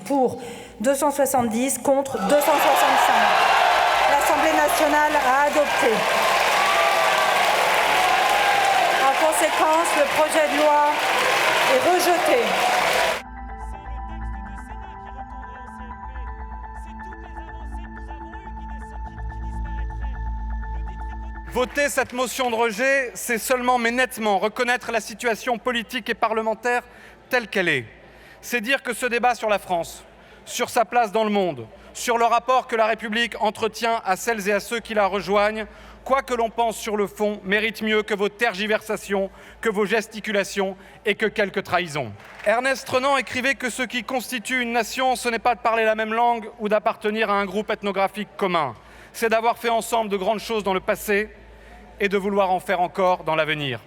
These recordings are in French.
pour 270 contre 265. L'Assemblée nationale a adopté. En conséquence, le projet de loi est rejeté. Voter cette motion de rejet, c'est seulement mais nettement reconnaître la situation politique et parlementaire telle qu'elle est. C'est dire que ce débat sur la France, sur sa place dans le monde, sur le rapport que la République entretient à celles et à ceux qui la rejoignent, quoi que l'on pense sur le fond, mérite mieux que vos tergiversations, que vos gesticulations et que quelques trahisons. Ernest Renan écrivait que ce qui constitue une nation, ce n'est pas de parler la même langue ou d'appartenir à un groupe ethnographique commun. C'est d'avoir fait ensemble de grandes choses dans le passé et de vouloir en faire encore dans l'avenir.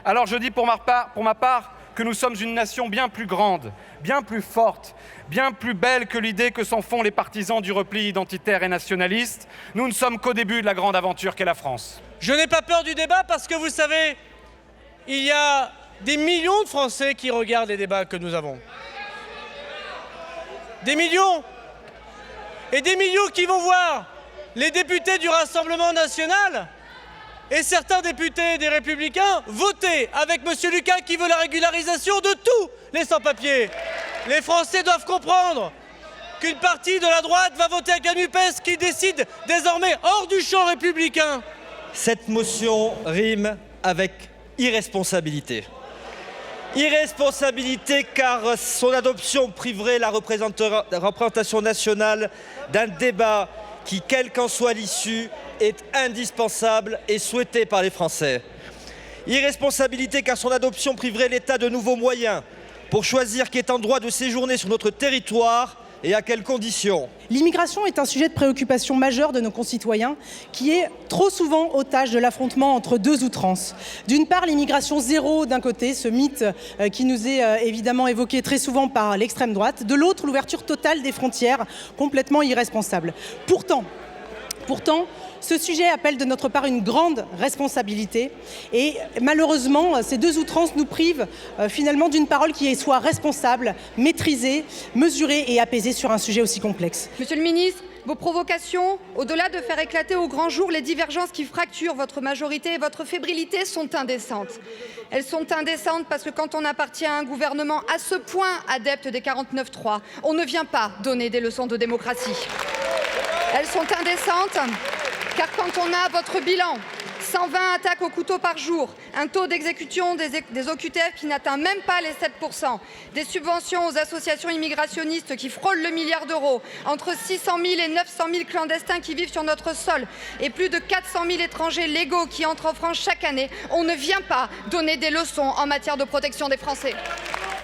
Alors je dis pour ma part que nous sommes une nation bien plus grande, bien plus forte, bien plus belle que l'idée que s'en font les partisans du repli identitaire et nationaliste. Nous ne sommes qu'au début de la grande aventure qu'est la France. Je n'ai pas peur du débat parce que vous savez, il y a des millions de Français qui regardent les débats que nous avons. Des millions. Et des millions qui vont voir les députés du Rassemblement national et certains députés des Républicains voter avec M. Lucas qui veut la régularisation de tous les sans-papiers. Les Français doivent comprendre qu'une partie de la droite va voter avec la NUPES qui décide désormais hors du champ républicain. Cette motion rime avec irresponsabilité. Irresponsabilité car son adoption priverait la représentation nationale d'un débat qui, quelle qu'en soit l'issue, est indispensable et souhaité par les Français. Irresponsabilité car son adoption priverait l'État de nouveaux moyens pour choisir qui est en droit de séjourner sur notre territoire et à quelles conditions. L'immigration est un sujet de préoccupation majeur de nos concitoyens qui est trop souvent otage de l'affrontement entre deux outrances. D'une part, l'immigration zéro d'un côté, ce mythe qui nous est évidemment évoqué très souvent par l'extrême droite. De l'autre, l'ouverture totale des frontières, complètement irresponsable. Pourtant, ce sujet appelle de notre part une grande responsabilité et malheureusement, ces deux outrances nous privent finalement d'une parole qui soit responsable, maîtrisée, mesurée et apaisée sur un sujet aussi complexe. Monsieur le ministre, vos provocations, au-delà de faire éclater au grand jour les divergences qui fracturent votre majorité et votre fébrilité, sont indécentes. Elles sont indécentes parce que quand on appartient à un gouvernement à ce point adepte des 49.3, on ne vient pas donner des leçons de démocratie. Elles sont indécentes car quand on a votre bilan, 120 attaques au couteau par jour, un taux d'exécution des OQTF qui n'atteint même pas les 7%, des subventions aux associations immigrationnistes qui frôlent le milliard d'euros, entre 600 000 et 900 000 clandestins qui vivent sur notre sol et plus de 400 000 étrangers légaux qui entrent en France chaque année, on ne vient pas donner des leçons en matière de protection des Français.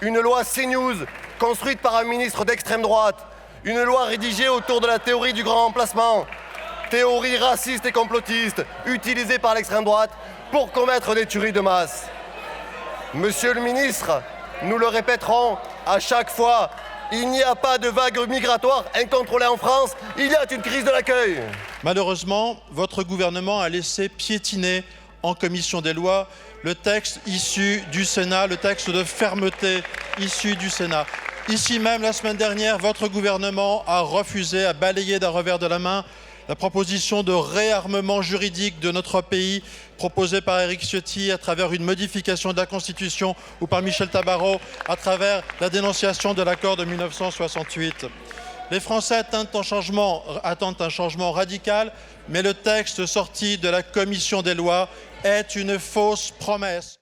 Une loi CNews construite par un ministre d'extrême droite, une loi rédigée autour de la théorie du grand remplacement, théorie raciste et complotiste utilisée par l'extrême droite pour commettre des tueries de masse. Monsieur le ministre, nous le répéterons à chaque fois, il n'y a pas de vague migratoire incontrôlée en France, il y a une crise de l'accueil. Malheureusement, votre gouvernement a laissé piétiner en commission des lois le texte issu du Sénat, le texte de fermeté issu du Sénat. Ici même, la semaine dernière, votre gouvernement a refusé, a balayé d'un revers de la main la proposition de réarmement juridique de notre pays proposée par Éric Ciotti à travers une modification de la Constitution ou par Michel Tabarot à travers la dénonciation de l'accord de 1968. Les Français attendent un changement radical, mais le texte sorti de la commission des lois est une fausse promesse.